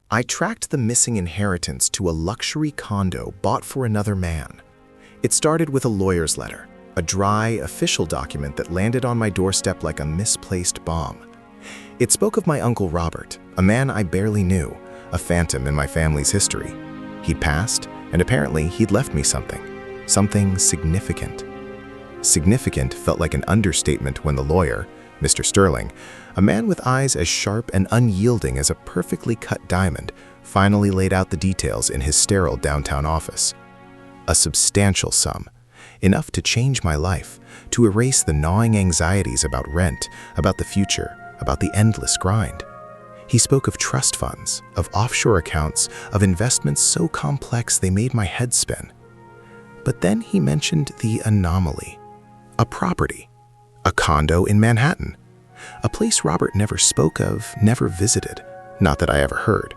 I tracked the missing inheritance to a luxury condo bought for another man. It started with a lawyer's letter, a dry, official document that landed on my doorstep like a misplaced bomb. It spoke of my Uncle Robert, a man I barely knew, a phantom in my family's history. He'd passed, and apparently he'd left me something significant. Significant felt like an understatement when the lawyer, Mr. Sterling, a man with eyes as sharp and unyielding as a perfectly cut diamond, finally laid out the details in his sterile downtown office. A substantial sum, enough to change my life, to erase the gnawing anxieties about rent, about the future, about the endless grind. He spoke of trust funds, of offshore accounts, of investments so complex they made my head spin. But then he mentioned the anomaly. A property. A condo in Manhattan. A place Robert never spoke of, never visited. Not that I ever heard.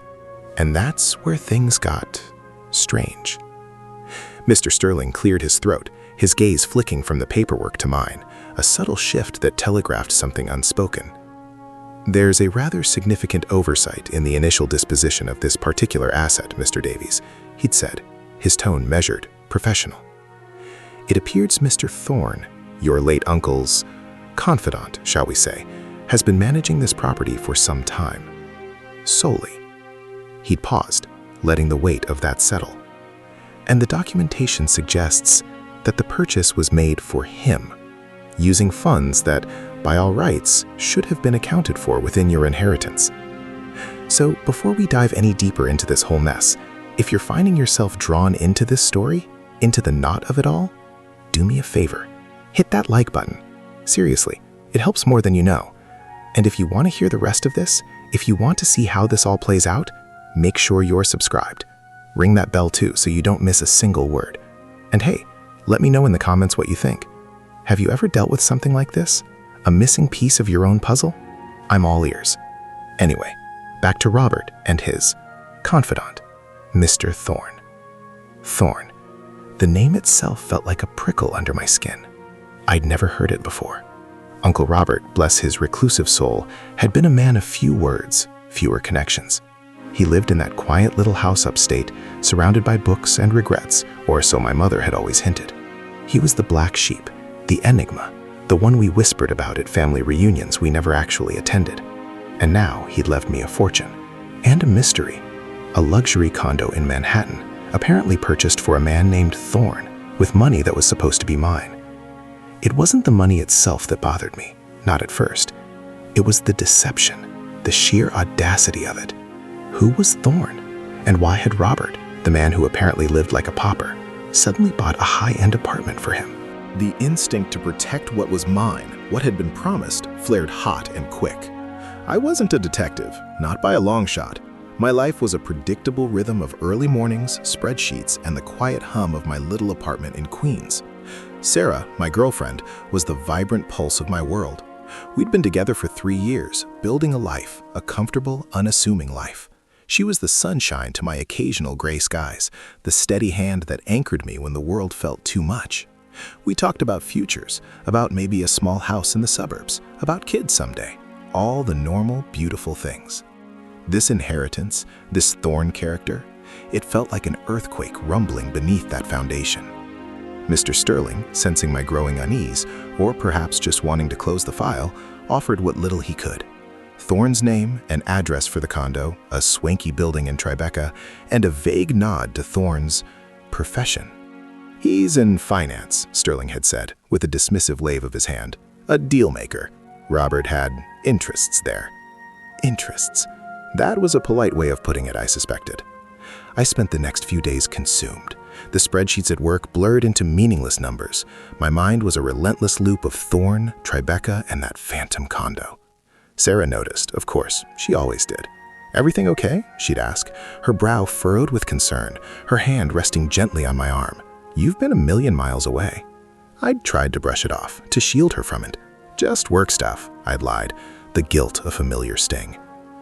And that's where things got strange. Mr. Sterling cleared his throat, his gaze flicking from the paperwork to mine, a subtle shift that telegraphed something unspoken. There's a rather significant oversight in the initial disposition of this particular asset, Mr. Davies, he'd said, his tone measured, professional. It appears Mr. Thorne, your late uncle's confidant, shall we say, has been managing this property for some time. Solely. He'd paused, letting the weight of that settle. And the documentation suggests that the purchase was made for him, using funds that, by all rights, should have been accounted for within your inheritance. So before we dive any deeper into this whole mess, if you're finding yourself drawn into this story, into the knot of it all, do me a favor. Hit that like button. Seriously, it helps more than you know. And if you want to hear the rest of this, if you want to see how this all plays out, make sure you're subscribed. Ring that bell too so you don't miss a single word. And hey, let me know in the comments what you think. Have you ever dealt with something like this? A missing piece of your own puzzle? I'm all ears. Anyway, back to Robert and his confidant, Mr. Thorne. Thorne. The name itself felt like a prickle under my skin. I'd never heard it before. Uncle Robert, bless his reclusive soul, had been a man of few words, fewer connections. He lived in that quiet little house upstate, surrounded by books and regrets, or so my mother had always hinted. He was the black sheep, the enigma, the one we whispered about at family reunions we never actually attended. And now he'd left me a fortune. And a mystery. A luxury condo in Manhattan, apparently purchased for a man named Thorne, with money that was supposed to be mine. It wasn't the money itself that bothered me, not at first. It was the deception, the sheer audacity of it. Who was Thorne? And why had Robert, the man who apparently lived like a pauper, suddenly bought a high-end apartment for him? The instinct to protect what was mine, what had been promised, flared hot and quick. I wasn't a detective, not by a long shot. My life was a predictable rhythm of early mornings, spreadsheets, and the quiet hum of my little apartment in Queens. Sarah, my girlfriend, was the vibrant pulse of my world. We'd been together for 3 years, building a life, a comfortable, unassuming life. She was the sunshine to my occasional gray skies, the steady hand that anchored me when the world felt too much. We talked about futures, about maybe a small house in the suburbs, about kids someday, all the normal, beautiful things. This inheritance, this Thorne character, it felt like an earthquake rumbling beneath that foundation. Mr. Sterling, sensing my growing unease, or perhaps just wanting to close the file, offered what little he could. Thorne's name, an address for the condo, a swanky building in Tribeca, and a vague nod to Thorne's profession. He's in finance, Sterling had said, with a dismissive wave of his hand. A deal maker. Robert had interests there. Interests. That was a polite way of putting it, I suspected. I spent the next few days consumed. The spreadsheets at work blurred into meaningless numbers. My mind was a relentless loop of Thorne, Tribeca, and that phantom condo. Sarah noticed, of course, she always did. "Everything okay?" she'd ask, her brow furrowed with concern, her hand resting gently on my arm. "You've been a million miles away." I'd tried to brush it off, to shield her from it. "Just work stuff," I'd lied, the guilt a familiar sting.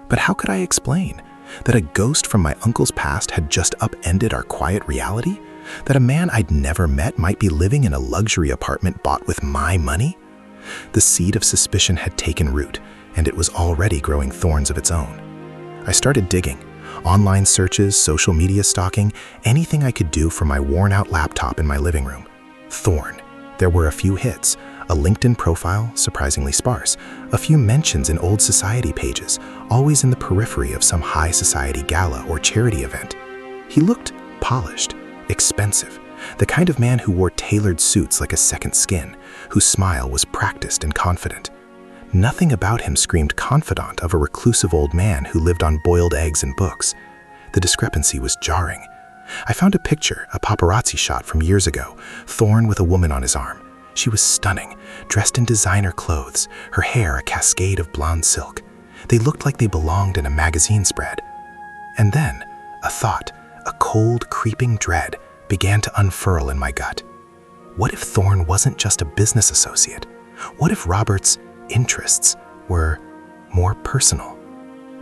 But how could I explain that a ghost from my uncle's past had just upended our quiet reality? That a man I'd never met might be living in a luxury apartment bought with my money? The seed of suspicion had taken root, and it was already growing thorns of its own. I started digging, Online searches, social media stalking, anything I could do from my worn-out laptop in my living room. Thorn. There were a few hits, a LinkedIn profile, surprisingly sparse, a few mentions in old society pages, always in the periphery of some high society gala or charity event. He looked polished, expensive, the kind of man who wore tailored suits like a second skin, whose smile was practiced and confident. Nothing about him screamed confidant of a reclusive old man who lived on boiled eggs and books. The discrepancy was jarring. I found a picture, a paparazzi shot from years ago, Thorn with a woman on his arm. She was stunning, dressed in designer clothes, her hair a cascade of blonde silk. They looked like they belonged in a magazine spread. And then, a thought, a cold, creeping dread, began to unfurl in my gut. What if Thorn wasn't just a business associate? What if Robert's interests were more personal?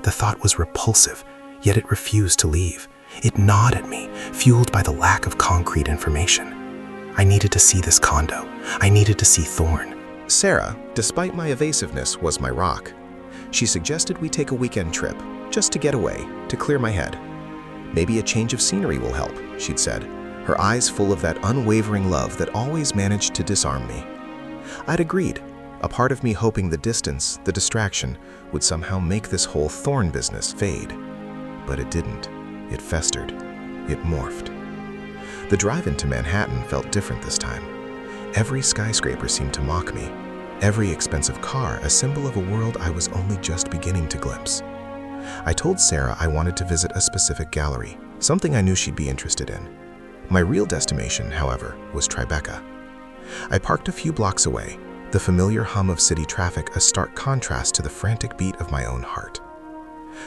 The thought was repulsive, yet it refused to leave. It gnawed at me, fueled by the lack of concrete information. I needed to see this condo. I needed to see Thorn. Sarah, despite my evasiveness, was my rock. She suggested we take a weekend trip, just to get away, to clear my head. Maybe a change of scenery will help, she'd said, her eyes full of that unwavering love that always managed to disarm me. I'd agreed, a part of me hoping the distance, the distraction, would somehow make this whole Thorn business fade. But it didn't. It festered. It morphed. The drive into Manhattan felt different this time. Every skyscraper seemed to mock me. Every expensive car a symbol of a world I was only just beginning to glimpse. I told Sarah I wanted to visit a specific gallery, something I knew she'd be interested in. My real destination, however, was Tribeca. I parked a few blocks away, the familiar hum of city traffic a stark contrast to the frantic beat of my own heart.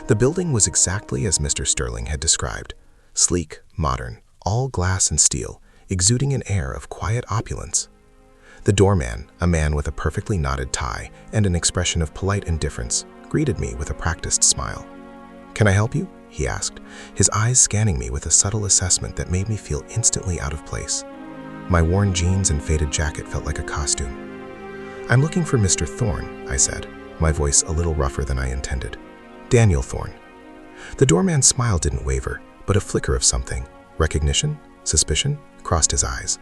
The building was exactly as Mr. Sterling had described, sleek, modern, all glass and steel, exuding an air of quiet opulence. The doorman, a man with a perfectly knotted tie and an expression of polite indifference, greeted me with a practiced smile. "Can I help you?" he asked, his eyes scanning me with a subtle assessment that made me feel instantly out of place. My worn jeans and faded jacket felt like a costume. "I'm looking for Mr. Thorn," I said, my voice a little rougher than I intended. "Daniel Thorn." The doorman's smile didn't waver, but a flicker of something, recognition, suspicion, crossed his eyes.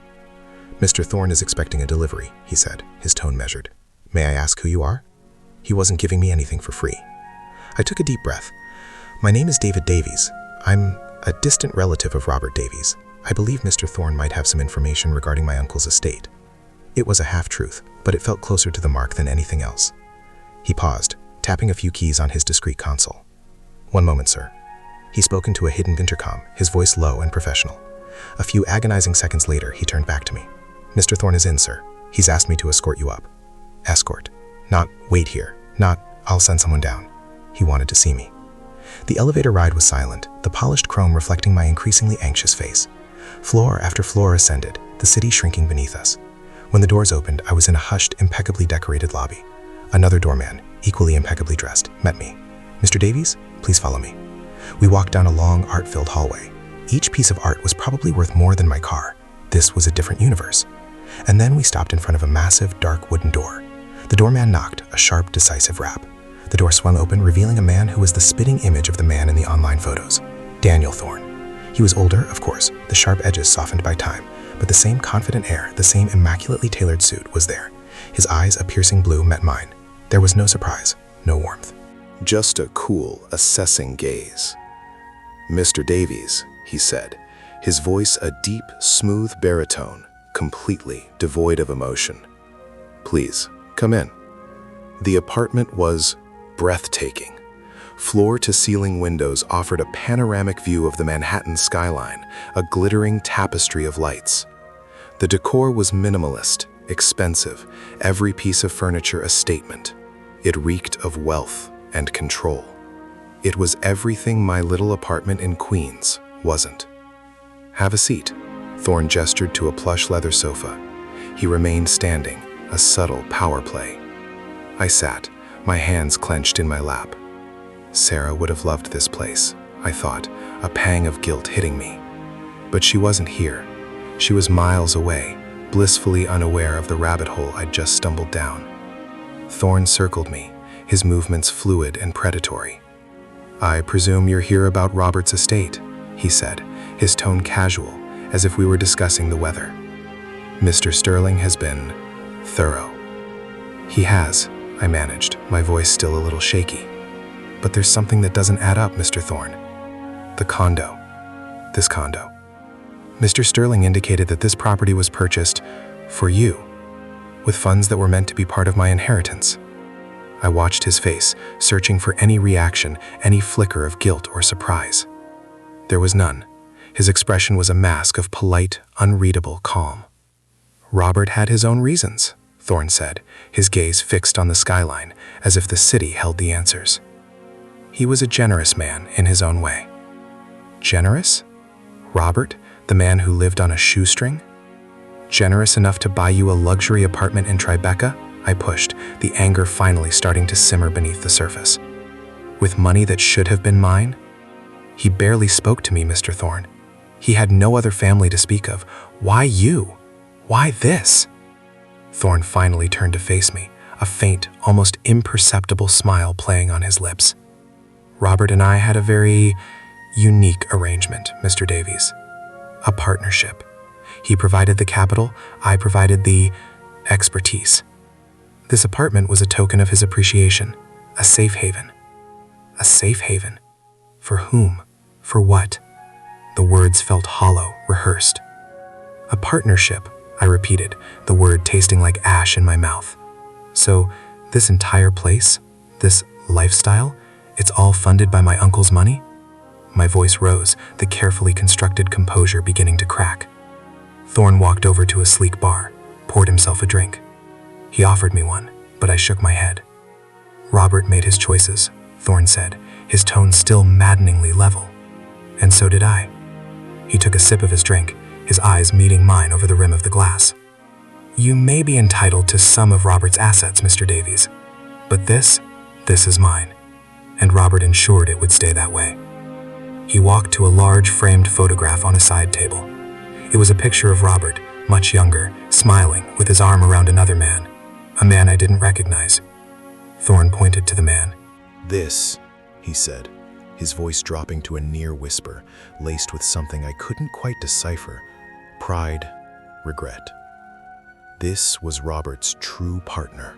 "Mr. Thorn is expecting a delivery," he said, his tone measured. "May I ask who you are?" He wasn't giving me anything for free. I took a deep breath. "My name is David Davies. I'm a distant relative of Robert Davies. I believe Mr. Thorn might have some information regarding my uncle's estate." It was a half-truth, but it felt closer to the mark than anything else. He paused, tapping a few keys on his discreet console. "One moment, sir." He spoke into a hidden intercom, his voice low and professional. A few agonizing seconds later, he turned back to me. "Mr. Thorn is in, sir. He's asked me to escort you up." Escort. Not wait here. Not I'll send someone down. He wanted to see me. The elevator ride was silent, the polished chrome reflecting my increasingly anxious face. Floor after floor ascended, the city shrinking beneath us. When the doors opened, I was in a hushed, impeccably decorated lobby. Another doorman, equally impeccably dressed, met me. "Mr. Davies, please follow me." We walked down a long, art-filled hallway. Each piece of art was probably worth more than my car. This was a different universe. And then we stopped in front of a massive, dark wooden door. The doorman knocked, a sharp, decisive rap. The door swung open, revealing a man who was the spitting image of the man in the online photos. Daniel Thorn. He was older, of course, the sharp edges softened by time, but the same confident air, the same immaculately tailored suit was there. His eyes, a piercing blue, met mine. There was no surprise, no warmth. Just a cool, assessing gaze. "Mr. Davies," he said, his voice a deep, smooth baritone, completely devoid of emotion. "Please, come in." The apartment was breathtaking. Floor-to-ceiling windows offered a panoramic view of the Manhattan skyline, a glittering tapestry of lights. The decor was minimalist, expensive, every piece of furniture a statement. It reeked of wealth and control. It was everything my little apartment in Queens wasn't. "Have a seat." Thorn gestured to a plush leather sofa. He remained standing, a subtle power play. I sat, my hands clenched in my lap. Sarah would have loved this place, I thought, a pang of guilt hitting me. But she wasn't here. She was miles away, blissfully unaware of the rabbit hole I'd just stumbled down. Thorn circled me, his movements fluid and predatory. "I presume you're here about Robert's estate," he said, his tone casual, as if we were discussing the weather. "Mr. Sterling has been thorough." "He has," I managed, my voice still a little shaky. "But there's something that doesn't add up, Mr. Thorne. The condo. This condo. Mr. Sterling indicated that this property was purchased for you, with funds that were meant to be part of my inheritance." I watched his face, searching for any reaction, any flicker of guilt or surprise. There was none. His expression was a mask of polite, unreadable calm. "Robert had his own reasons," Thorne said, his gaze fixed on the skyline, as if the city held the answers. "He was a generous man in his own way." Generous? Robert, the man who lived on a shoestring? Generous enough to buy you a luxury apartment in Tribeca? I pushed, the anger finally starting to simmer beneath the surface. With money that should have been mine? He barely spoke to me, Mr. Thorne. He had no other family to speak of. Why you? Why this? Thorne finally turned to face me, a faint, almost imperceptible smile playing on his lips. Robert and I had a very unique arrangement, Mr. Davies. A partnership. He provided the capital, I provided the expertise. This apartment was a token of his appreciation, a safe haven. A safe haven? For whom? For what? The words felt hollow, rehearsed. A partnership, I repeated, the word tasting like ash in my mouth. So, this entire place, this lifestyle, it's all funded by my uncle's money? My voice rose, the carefully constructed composure beginning to crack. Thorne walked over to a sleek bar, poured himself a drink. He offered me one, but I shook my head. Robert made his choices, Thorne said, his tone still maddeningly level. And so did I. He took a sip of his drink, his eyes meeting mine over the rim of the glass. You may be entitled to some of Robert's assets, Mr. Davies, but this is mine. And Robert ensured it would stay that way. He walked to a large framed photograph on a side table. It was a picture of Robert, much younger, smiling, with his arm around another man, a man I didn't recognize. Thorne pointed to the man. "This," he said, his voice dropping to a near whisper, laced with something I couldn't quite decipher: pride, regret. This was Robert's true partner,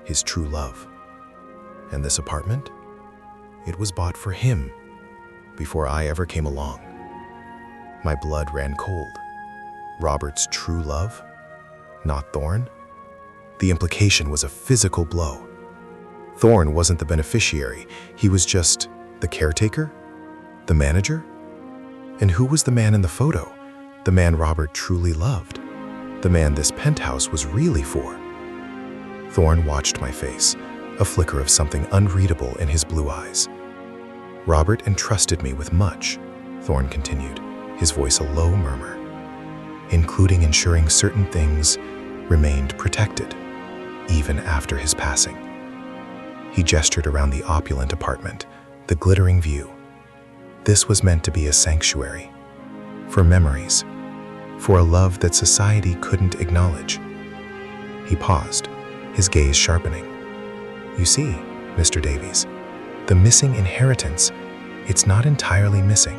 his true love. And this apartment? It was bought for him, before I ever came along. My blood ran cold. Robert's true love? Not Thorne? The implication was a physical blow. Thorne wasn't the beneficiary. He was just the caretaker? The manager? And who was the man in the photo? The man Robert truly loved? The man this penthouse was really for? Thorne watched my face, a flicker of something unreadable in his blue eyes. Robert entrusted me with much, Thorne continued, his voice a low murmur, including ensuring certain things remained protected, even after his passing. He gestured around the opulent apartment, the glittering view. This was meant to be a sanctuary, for memories, for a love that society couldn't acknowledge. He paused, his gaze sharpening. You see, Mr. Davies, the missing inheritance, it's not entirely missing.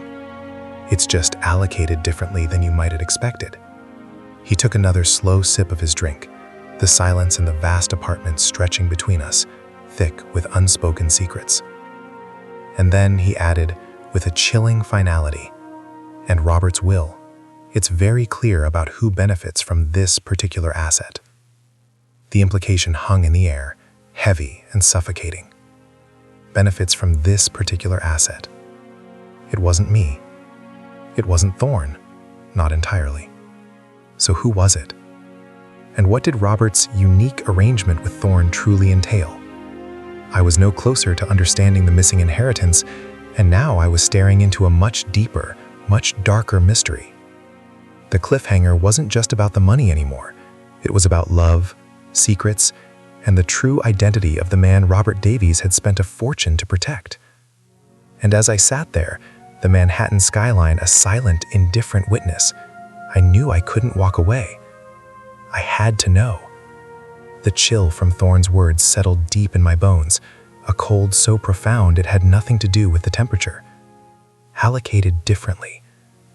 It's just allocated differently than you might have expected. He took another slow sip of his drink, the silence in the vast apartment stretching between us, thick with unspoken secrets. And then he added, with a chilling finality, and Robert's will. It's very clear about who benefits from this particular asset. The implication hung in the air, heavy and suffocating. Benefits from this particular asset. It wasn't me. It wasn't Thorne, not entirely. So who was it? And what did Robert's unique arrangement with Thorne truly entail? I was no closer to understanding the missing inheritance, and now I was staring into a much deeper, much darker mystery. The cliffhanger wasn't just about the money anymore. It was about love, secrets, and the true identity of the man Robert Davies had spent a fortune to protect. And as I sat there, the Manhattan skyline a silent, indifferent witness, I knew I couldn't walk away. I had to know. The chill from Thorne's words settled deep in my bones, a cold so profound it had nothing to do with the temperature. Allocated differently,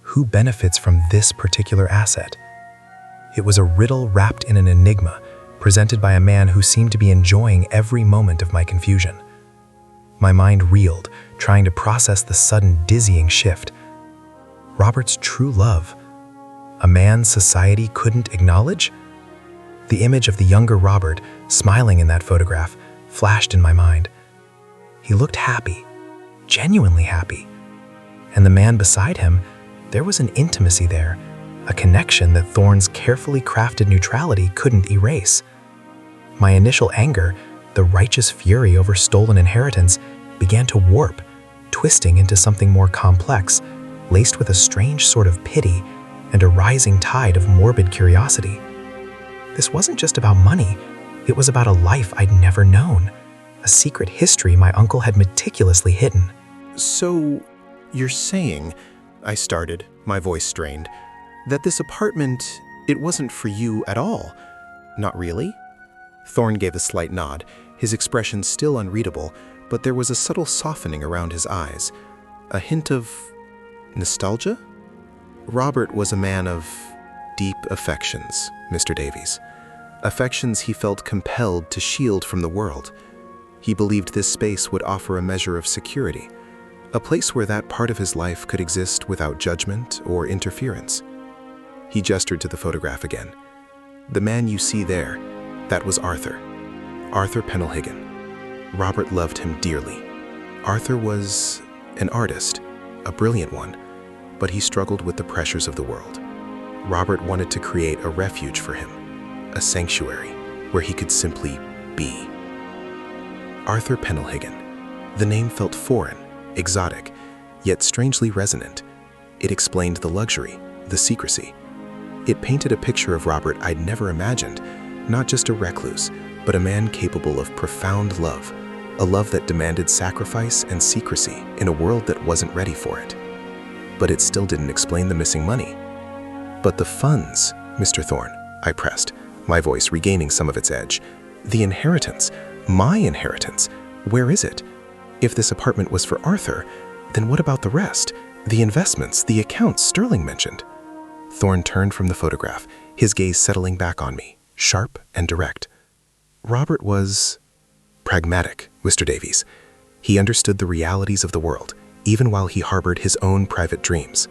who benefits from this particular asset? It was a riddle wrapped in an enigma, presented by a man who seemed to be enjoying every moment of my confusion. My mind reeled, trying to process the sudden dizzying shift. Robert's true love, a man society couldn't acknowledge? The image of the younger Robert, smiling in that photograph, flashed in my mind. He looked happy, genuinely happy. And the man beside him, there was an intimacy there, a connection that Thorne's carefully crafted neutrality couldn't erase. My initial anger, the righteous fury over stolen inheritance, began to warp, twisting into something more complex, laced with a strange sort of pity and a rising tide of morbid curiosity. This wasn't just about money, it was about a life I'd never known, a secret history my uncle had meticulously hidden. So, you're saying, I started, my voice strained, that this apartment, it wasn't for you at all? Not really? Thorne gave a slight nod, his expression still unreadable, but there was a subtle softening around his eyes, a hint of nostalgia? Robert was a man of deep affections, Mr. Davies. Affections he felt compelled to shield from the world. He believed this space would offer a measure of security, a place where that part of his life could exist without judgment or interference. He gestured to the photograph again. The man you see there, that was Arthur Penelhagen. Robert loved him dearly. Arthur was an artist, a brilliant one, but he struggled with the pressures of the world. Robert wanted to create a refuge for him, a sanctuary where he could simply be. Arthur Penelhagen. The name felt foreign, exotic, yet strangely resonant. It explained the luxury, the secrecy. It painted a picture of Robert I'd never imagined, not just a recluse, but a man capable of profound love, a love that demanded sacrifice and secrecy in a world that wasn't ready for it. But it still didn't explain the missing money. But the funds, Mr. Thorne, I pressed, my voice regaining some of its edge. The inheritance, my inheritance, where is it? If this apartment was for Arthur, then what about the rest? The investments, the accounts Sterling mentioned? Thorne turned from the photograph, his gaze settling back on me, sharp and direct. Robert was pragmatic, Mr. Davies. He understood the realities of the world, even while he harbored his own private dreams.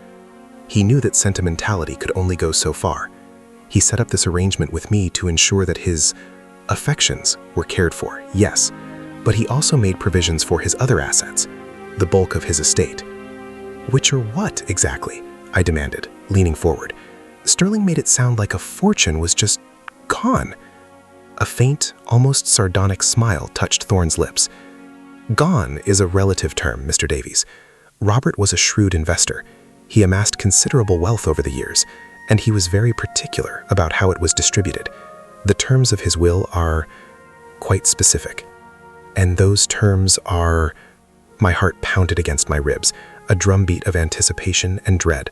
He knew that sentimentality could only go so far. He set up this arrangement with me to ensure that his affections were cared for, yes, but he also made provisions for his other assets, the bulk of his estate. Which are what, exactly? I demanded, leaning forward. Sterling made it sound like a fortune was just gone. A faint, almost sardonic smile touched Thorne's lips. Gone is a relative term, Mr. Davies. Robert was a shrewd investor. He amassed considerable wealth over the years, and he was very particular about how it was distributed. The terms of his will are quite specific. And those terms are... My heart pounded against my ribs, a drumbeat of anticipation and dread.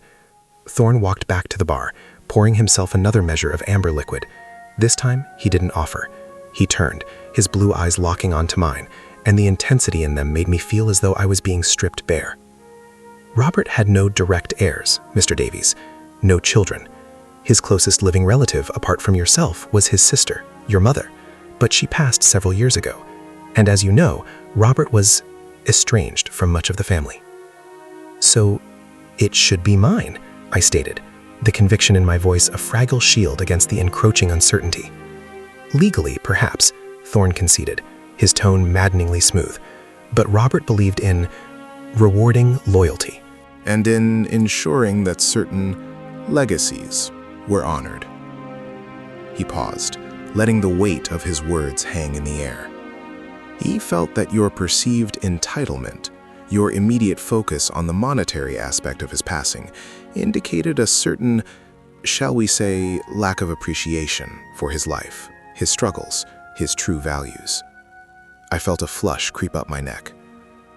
Thorne walked back to the bar, pouring himself another measure of amber liquid. This time, he didn't offer. He turned, his blue eyes locking onto mine, and the intensity in them made me feel as though I was being stripped bare. Robert had no direct heirs, Mr. Davies, no children. His closest living relative, apart from yourself, was his sister, your mother, but she passed several years ago. And as you know, Robert was estranged from much of the family. So, it should be mine, I stated, the conviction in my voice a fragile shield against the encroaching uncertainty. Legally, perhaps, Thorne conceded, his tone maddeningly smooth, but Robert believed in rewarding loyalty. And in ensuring that certain legacies were honored. He paused, letting the weight of his words hang in the air. He felt that your perceived entitlement, your immediate focus on the monetary aspect of his passing, indicated a certain, shall we say, lack of appreciation for his life, his struggles, his true values. I felt a flush creep up my neck.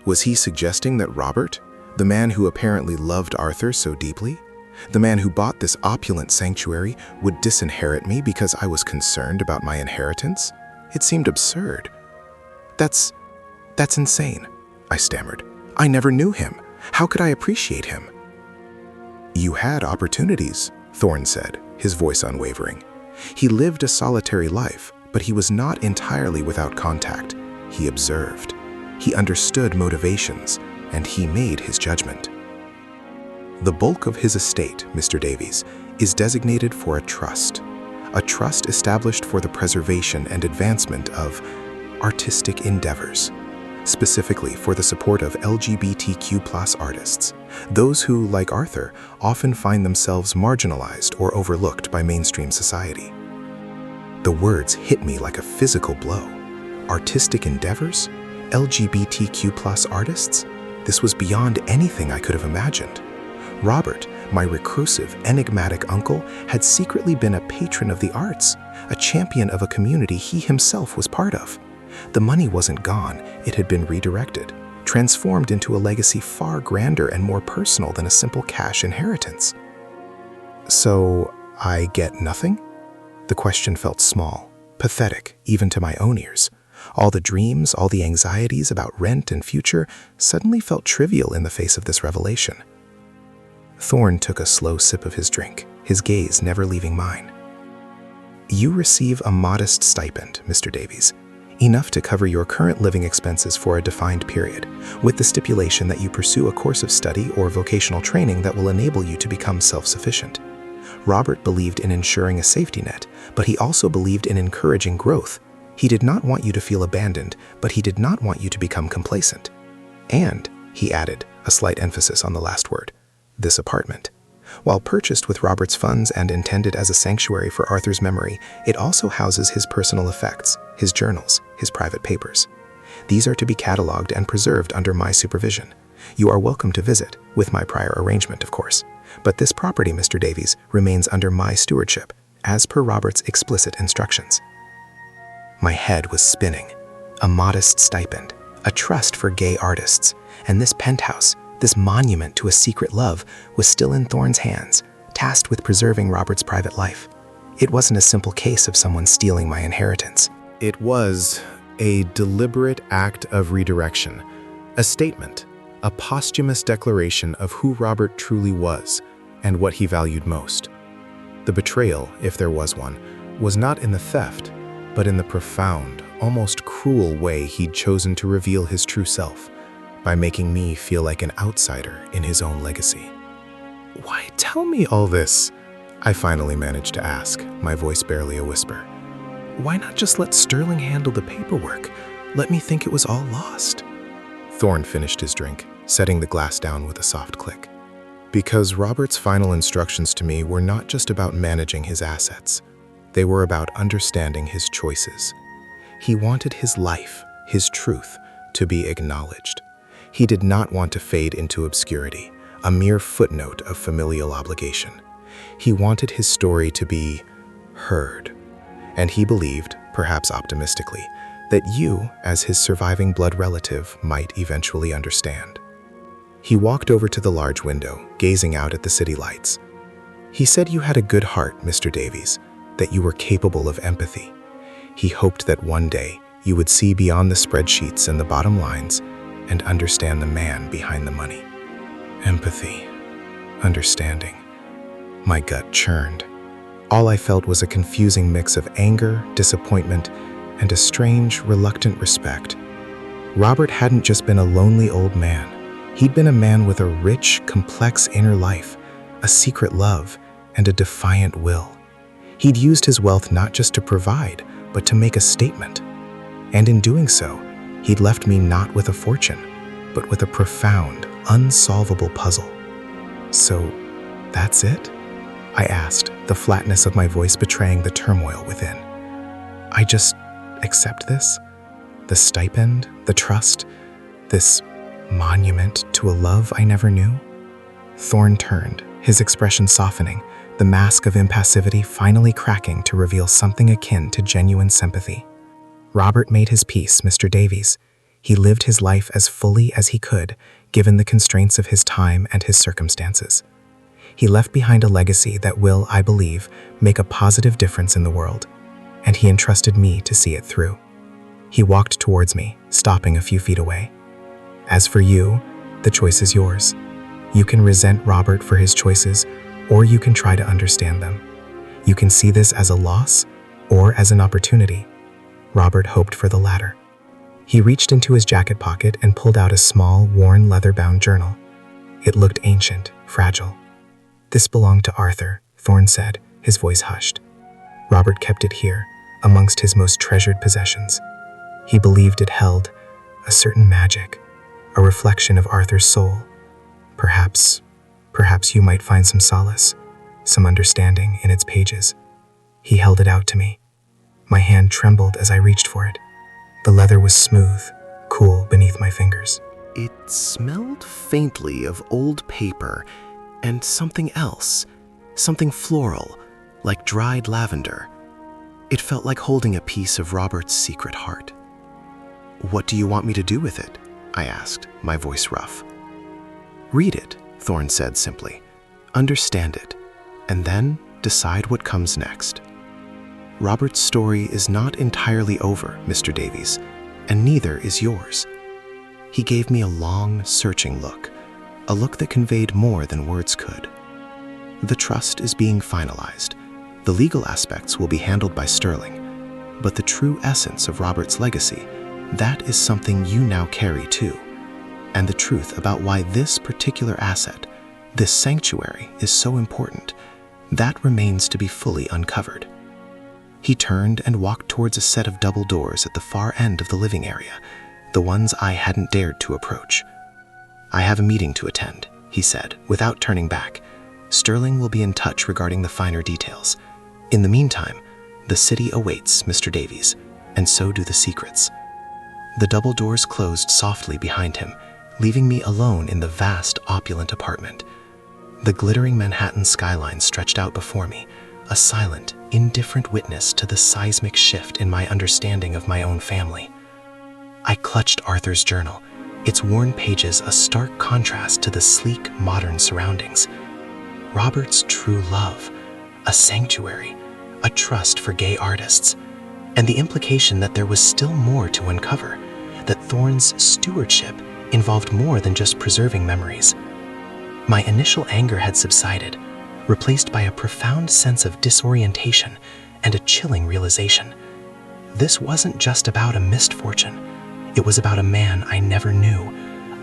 Was he suggesting that Robert, the man who apparently loved Arthur so deeply, the man who bought this opulent sanctuary, would disinherit me because I was concerned about my inheritance? It seemed absurd. That's That's insane, I stammered. I never knew him. How could I appreciate him? You had opportunities, Thorne said, his voice unwavering. He lived a solitary life, but he was not entirely without contact. He observed. He understood motivations, and he made his judgment. The bulk of his estate, Mr. Davies, is designated for a trust established for the preservation and advancement of artistic endeavors, specifically for the support of LGBTQ+ artists, those who, like Arthur, often find themselves marginalized or overlooked by mainstream society. The words hit me like a physical blow. Artistic endeavors? LGBTQ+ artists? This was beyond anything I could have imagined. Robert, my recursive, enigmatic uncle, had secretly been a patron of the arts, a champion of a community he himself was part of. The money wasn't gone, it had been redirected, transformed into a legacy far grander and more personal than a simple cash inheritance. So, I get nothing? The question felt small, pathetic, even to my own ears. All the dreams, all the anxieties about rent and future suddenly felt trivial in the face of this revelation. Thorne took a slow sip of his drink, his gaze never leaving mine. You receive a modest stipend, Mr. Davies, enough to cover your current living expenses for a defined period, with the stipulation that you pursue a course of study or vocational training that will enable you to become self-sufficient. Robert believed in ensuring a safety net, but he also believed in encouraging growth. He did not want you to feel abandoned, but he did not want you to become complacent. And, he added, a slight emphasis on the last word, this apartment. While purchased with Robert's funds and intended as a sanctuary for Arthur's memory, it also houses his personal effects, his journals, his private papers. These are to be cataloged and preserved under my supervision. You are welcome to visit, with my prior arrangement, of course. But this property, Mr. Davies, remains under my stewardship, as per Robert's explicit instructions. My head was spinning. A modest stipend, a trust for gay artists, and this penthouse, this monument to a secret love, was still in Thorne's hands, tasked with preserving Robert's private life. It wasn't a simple case of someone stealing my inheritance. It was a deliberate act of redirection, a statement, a posthumous declaration of who Robert truly was and what he valued most. The betrayal, if there was one, was not in the theft, but in the profound, almost cruel way he'd chosen to reveal his true self, by making me feel like an outsider in his own legacy. "Why tell me all this?" I finally managed to ask, my voice barely a whisper. "Why not just let Sterling handle the paperwork? Let me think it was all lost." Thorne finished his drink, setting the glass down with a soft click. Because Robert's final instructions to me were not just about managing his assets. They were about understanding his choices. He wanted his life, his truth, to be acknowledged. He did not want to fade into obscurity, a mere footnote of familial obligation. He wanted his story to be heard. And he believed, perhaps optimistically, that you, as his surviving blood relative, might eventually understand. He walked over to the large window, gazing out at the city lights. He said you had a good heart, Mr. Davies, that you were capable of empathy. He hoped that one day you would see beyond the spreadsheets and the bottom lines and understand the man behind the money. Empathy. Understanding. My gut churned. All I felt was a confusing mix of anger, disappointment, and a strange, reluctant respect. Robert hadn't just been a lonely old man. He'd been a man with a rich, complex inner life, a secret love, and a defiant will. He'd used his wealth not just to provide, but to make a statement. And in doing so, he'd left me not with a fortune, but with a profound, unsolvable puzzle. So, that's it? I asked, the flatness of my voice betraying the turmoil within. I just accept this? The stipend, the trust, this monument to a love I never knew? Thorne turned, his expression softening, the mask of impassivity finally cracking to reveal something akin to genuine sympathy. Robert made his peace, Mr. Davies. He lived his life as fully as he could, given the constraints of his time and his circumstances. He left behind a legacy that will, I believe, make a positive difference in the world, and he entrusted me to see it through. He walked towards me, stopping a few feet away. As for you, the choice is yours. You can resent Robert for his choices, or you can try to understand them. You can see this as a loss or as an opportunity. Robert hoped for the latter. He reached into his jacket pocket and pulled out a small, worn leather-bound journal. It looked ancient, fragile. "This belonged to Arthur," Thorne said, his voice hushed. Robert kept it here, amongst his most treasured possessions. He believed it held a certain magic, a reflection of Arthur's soul. Perhaps you might find some solace, some understanding in its pages. He held it out to me. My hand trembled as I reached for it. The leather was smooth, cool beneath my fingers. It smelled faintly of old paper and something else, something floral, like dried lavender. It felt like holding a piece of Robert's secret heart. "What do you want me to do with it?" I asked, my voice rough. "Read it," Thorne said simply. "Understand it, and then decide what comes next. Robert's story is not entirely over, Mr. Davies, and neither is yours." He gave me a long, searching look, a look that conveyed more than words could. "The trust is being finalized. The legal aspects will be handled by Sterling, but the true essence of Robert's legacy, that is something you now carry too. And the truth about why this particular asset, this sanctuary, is so important, that remains to be fully uncovered." He turned and walked towards a set of double doors at the far end of the living area, the ones I hadn't dared to approach. "I have a meeting to attend," he said, without turning back. "Sterling will be in touch regarding the finer details. In the meantime, the city awaits Mr. Davies, and so do the secrets." The double doors closed softly behind him, leaving me alone in the vast, opulent apartment. The glittering Manhattan skyline stretched out before me, a silent, indifferent witness to the seismic shift in my understanding of my own family. I clutched Arthur's journal, its worn pages a stark contrast to the sleek, modern surroundings. Robert's true love, a sanctuary, a trust for gay artists, and the implication that there was still more to uncover, that Thorne's stewardship involved more than just preserving memories. My initial anger had subsided, replaced by a profound sense of disorientation and a chilling realization. This wasn't just about a misfortune. It was about a man I never knew,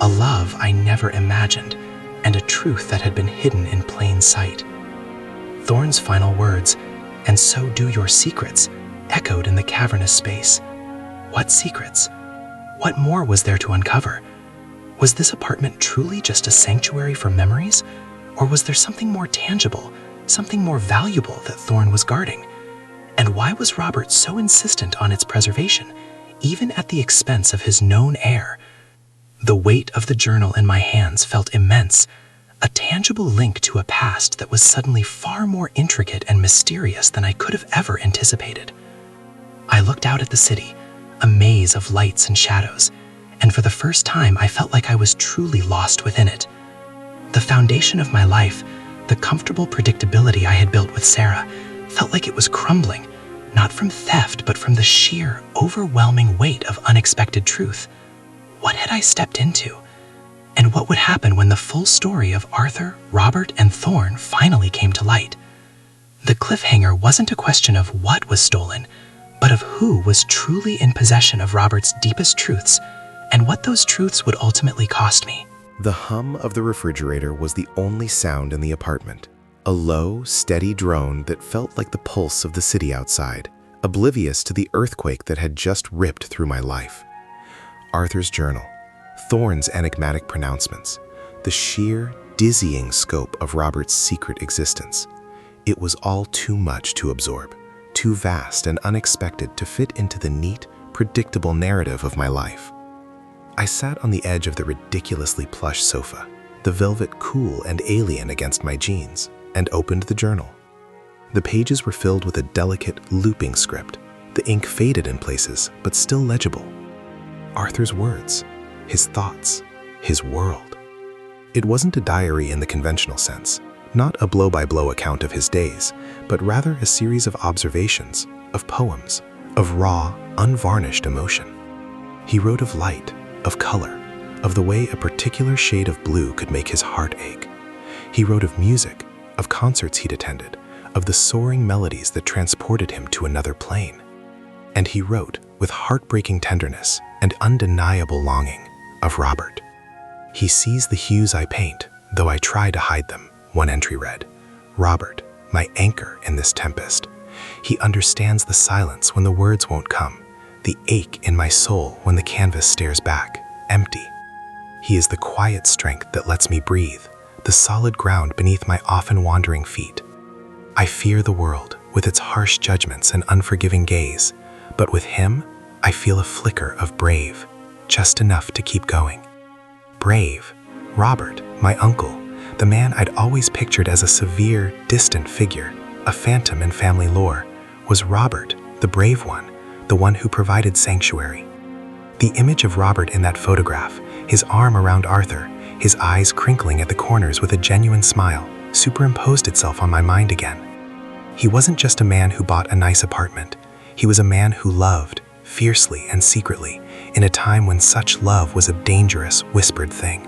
a love I never imagined, and a truth that had been hidden in plain sight. Thorne's final words, "And so do your secrets," echoed in the cavernous space. What secrets? What more was there to uncover? Was this apartment truly just a sanctuary for memories? Or was there something more tangible, something more valuable that Thorne was guarding? And why was Robert so insistent on its preservation, even at the expense of his known heir? The weight of the journal in my hands felt immense, a tangible link to a past that was suddenly far more intricate and mysterious than I could have ever anticipated. I looked out at the city, a maze of lights and shadows, and for the first time I felt like I was truly lost within it. The foundation of my life, the comfortable predictability I had built with Sarah, felt like it was crumbling, not from theft, but from the sheer, overwhelming weight of unexpected truth. What had I stepped into? And what would happen when the full story of Arthur, Robert, and Thorne finally came to light? The cliffhanger wasn't a question of what was stolen, but of who was truly in possession of Robert's deepest truths, and what those truths would ultimately cost me. The hum of the refrigerator was the only sound in the apartment, a low, steady drone that felt like the pulse of the city outside, oblivious to the earthquake that had just ripped through my life. Arthur's journal, Thorne's enigmatic pronouncements, the sheer, dizzying scope of Robert's secret existence. It was all too much to absorb, too vast and unexpected to fit into the neat, predictable narrative of my life. I sat on the edge of the ridiculously plush sofa, the velvet cool and alien against my jeans, and opened the journal. The pages were filled with a delicate, looping script. The ink faded in places, but still legible. Arthur's words, his thoughts, his world. It wasn't a diary in the conventional sense, not a blow-by-blow account of his days, but rather a series of observations, of poems, of raw, unvarnished emotion. He wrote of light, of color, of the way a particular shade of blue could make his heart ache. He wrote of music, of concerts he'd attended, of the soaring melodies that transported him to another plane. And he wrote, with heartbreaking tenderness and undeniable longing, of Robert. He sees the hues I paint, though I try to hide them, one entry read. Robert, my anchor in this tempest. He understands the silence when the words won't come, the ache in my soul when the canvas stares back, empty. He is the quiet strength that lets me breathe, the solid ground beneath my often wandering feet. I fear the world, with its harsh judgments and unforgiving gaze, but with him, I feel a flicker of brave, just enough to keep going. Brave, Robert, my uncle, the man I'd always pictured as a severe, distant figure, a phantom in family lore, was Robert, the brave one who provided sanctuary. The image of Robert in that photograph, his arm around Arthur, his eyes crinkling at the corners with a genuine smile, superimposed itself on my mind again. He wasn't just a man who bought a nice apartment. He was a man who loved, fiercely and secretly, in a time when such love was a dangerous, whispered thing.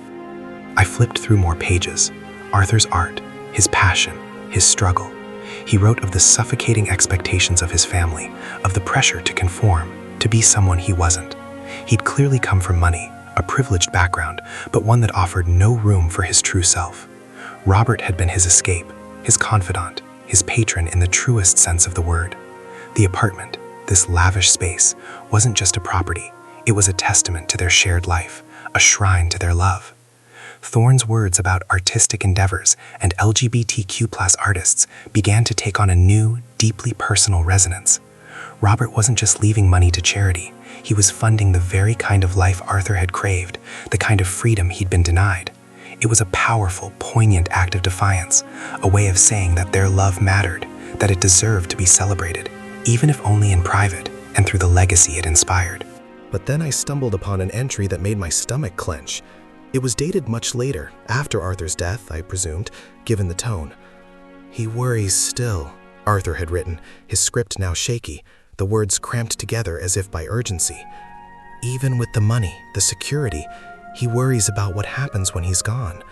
I flipped through more pages. Arthur's art, his passion, his struggle. He wrote of the suffocating expectations of his family, of the pressure to conform, to be someone he wasn't. He'd clearly come from money, a privileged background, but one that offered no room for his true self. Robert had been his escape, his confidant, his patron in the truest sense of the word. The apartment, this lavish space, wasn't just a property. It was a testament to their shared life, a shrine to their love. Thorne's words about artistic endeavors and LGBTQ+ artists began to take on a new, deeply personal resonance. Robert wasn't just leaving money to charity. He was funding the very kind of life Arthur had craved, the kind of freedom he'd been denied. It was a powerful, poignant act of defiance, a way of saying that their love mattered, that it deserved to be celebrated, even if only in private and through the legacy it inspired. But then I stumbled upon an entry that made my stomach clench. It was dated much later, after Arthur's death, I presumed, given the tone. "He worries still," Arthur had written, his script now shaky, the words cramped together as if by urgency. "Even with the money, the security, he worries about what happens when he's gone.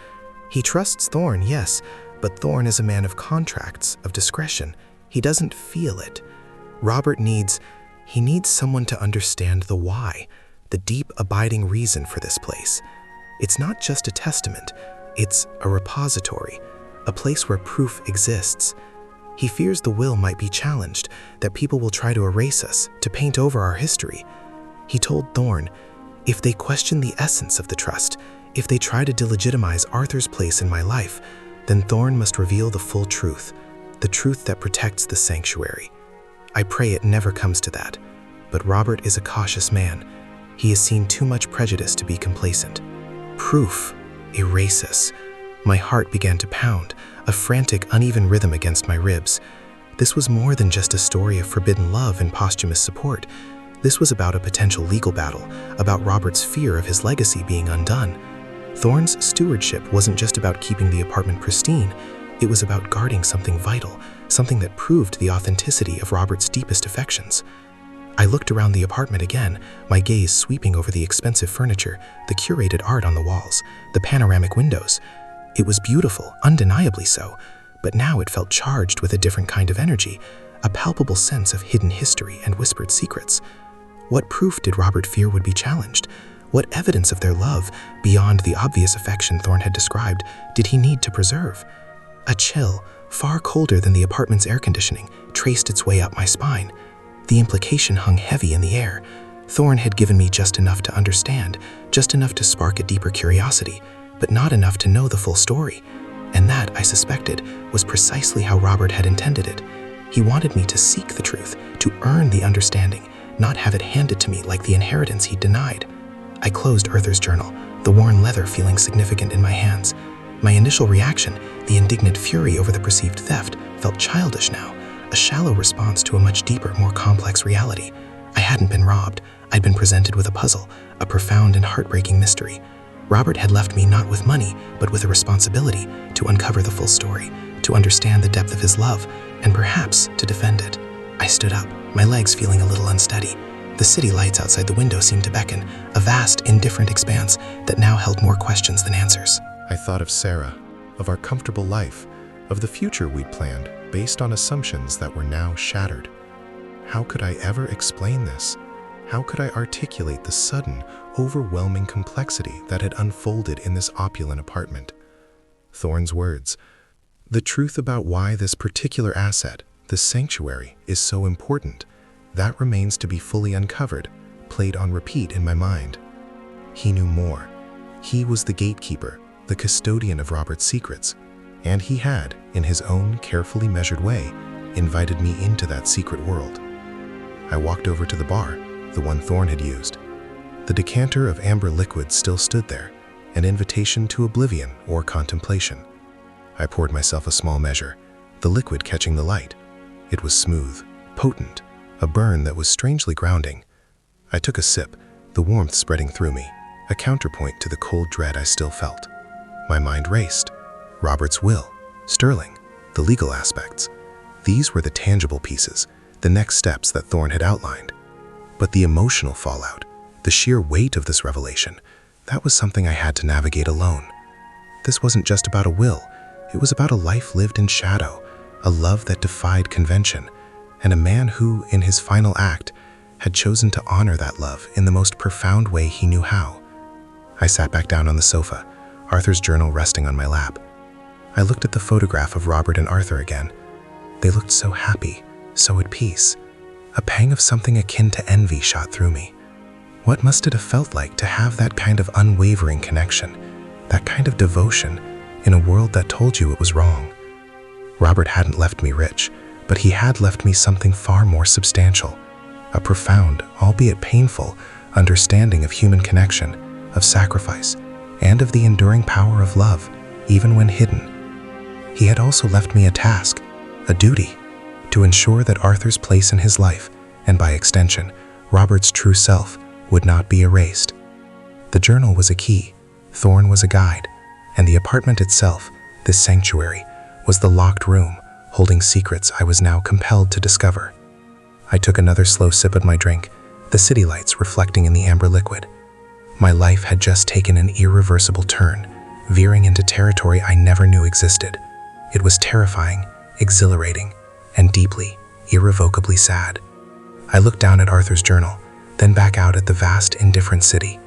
He trusts Thorne, yes, but Thorne is a man of contracts, of discretion. He doesn't feel it. Robert needs someone to understand the why, the deep, abiding reason for this place. It's not just a testament, it's a repository, a place where proof exists. He fears the will might be challenged, that people will try to erase us, to paint over our history. He told Thorne, if they question the essence of the trust, if they try to delegitimize Arthur's place in my life, then Thorne must reveal the full truth, the truth that protects the sanctuary. I pray it never comes to that, but Robert is a cautious man. He has seen too much prejudice to be complacent. Proof, erase us. My heart began to pound, a frantic, uneven rhythm against my ribs. This was more than just a story of forbidden love and posthumous support. This was about a potential legal battle, about Robert's fear of his legacy being undone. Thorne's stewardship wasn't just about keeping the apartment pristine. It was about guarding something vital, something that proved the authenticity of Robert's deepest affections. I looked around the apartment again, my gaze sweeping over the expensive furniture, the curated art on the walls, the panoramic windows. It was beautiful, undeniably so, but now it felt charged with a different kind of energy, a palpable sense of hidden history and whispered secrets. What proof did Robert fear would be challenged? What evidence of their love, beyond the obvious affection Thorne had described, did he need to preserve? A chill, far colder than the apartment's air conditioning, traced its way up my spine. The implication hung heavy in the air. Thorne had given me just enough to understand, just enough to spark a deeper curiosity, but not enough to know the full story. And that, I suspected, was precisely how Robert had intended it. He wanted me to seek the truth, to earn the understanding, not have it handed to me like the inheritance he'd denied. I closed Arthur's journal, the worn leather feeling significant in my hands. My initial reaction, the indignant fury over the perceived theft, felt childish now, a shallow response to a much deeper, more complex reality. I hadn't been robbed. I'd been presented with a puzzle, a profound and heartbreaking mystery. Robert had left me not with money, but with a responsibility to uncover the full story, to understand the depth of his love, and perhaps to defend it. I stood up, my legs feeling a little unsteady. The city lights outside the window seemed to beckon, a vast, indifferent expanse that now held more questions than answers. I thought of Sarah, of our comfortable life, of the future we'd planned based on assumptions that were now shattered. How could I ever explain this? How could I articulate the sudden, overwhelming complexity that had unfolded in this opulent apartment? Thorne's words, the truth about why this particular asset, this sanctuary, is so important, that remains to be fully uncovered, played on repeat in my mind. He knew more. He was the gatekeeper, the custodian of Robert's secrets, and he had, in his own carefully measured way, invited me into that secret world. I walked over to the bar, the one Thorne had used. The decanter of amber liquid still stood there, an invitation to oblivion or contemplation. I poured myself a small measure, the liquid catching the light. It was smooth, potent, a burn that was strangely grounding. I took a sip, the warmth spreading through me, a counterpoint to the cold dread I still felt. My mind raced. Robert's will, Sterling, the legal aspects. These were the tangible pieces, the next steps that Thorne had outlined. But the emotional fallout, the sheer weight of this revelation, that was something I had to navigate alone. This wasn't just about a will, it was about a life lived in shadow, a love that defied convention, and a man who, in his final act, had chosen to honor that love in the most profound way he knew how. I sat back down on the sofa, Arthur's journal resting on my lap. I looked at the photograph of Robert and Arthur again. They looked so happy, so at peace. A pang of something akin to envy shot through me. What must it have felt like to have that kind of unwavering connection, that kind of devotion, in a world that told you it was wrong? Robert hadn't left me rich, but he had left me something far more substantial, a profound, albeit painful, understanding of human connection, of sacrifice, and of the enduring power of love, even when hidden. He had also left me a task, a duty, to ensure that Arthur's place in his life, and by extension, Robert's true self, would not be erased. The journal was a key, Thorne was a guide, and the apartment itself, this sanctuary, was the locked room, holding secrets I was now compelled to discover. I took another slow sip at my drink, the city lights reflecting in the amber liquid. My life had just taken an irreversible turn, veering into territory I never knew existed. It was terrifying, exhilarating, and deeply, irrevocably sad. I looked down at Arthur's journal, then back out at the vast, indifferent city.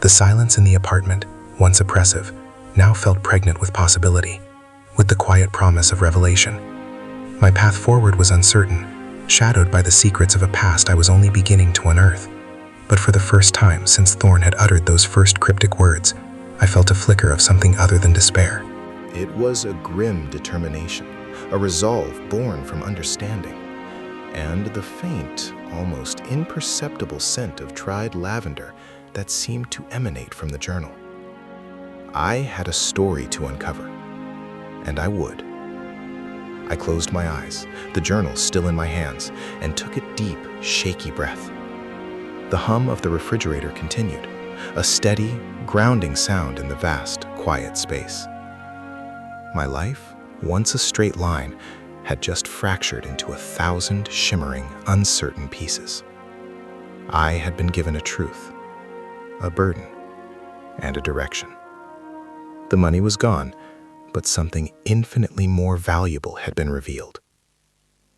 The silence in the apartment, once oppressive, now felt pregnant with possibility, with the quiet promise of revelation. My path forward was uncertain, shadowed by the secrets of a past I was only beginning to unearth. But for the first time since Thorne had uttered those first cryptic words, I felt a flicker of something other than despair. It was a grim determination, a resolve born from understanding, and the faint, almost imperceptible scent of dried lavender that seemed to emanate from the journal. I had a story to uncover, and I would. I closed my eyes, the journal still in my hands, and took a deep, shaky breath. The hum of the refrigerator continued, a steady, grounding sound in the vast, quiet space. My life, once a straight line, had just fractured into 1,000 shimmering, uncertain pieces. I had been given a truth, a burden, and a direction. The money was gone, but something infinitely more valuable had been revealed.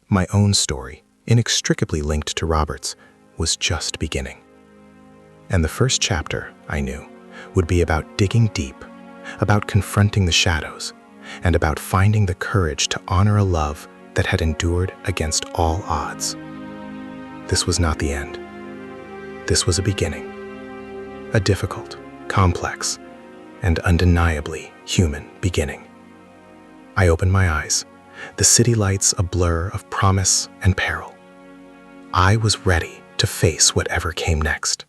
My own story, inextricably linked to Robert's, was just beginning. And the first chapter, I knew, would be about digging deep, about confronting the shadows, and about finding the courage to honor a love that had endured against all odds. This was not the end. This was a beginning. A difficult, complex, and undeniably human beginning. I opened my eyes, the city lights a blur of promise and peril. I was ready to face whatever came next.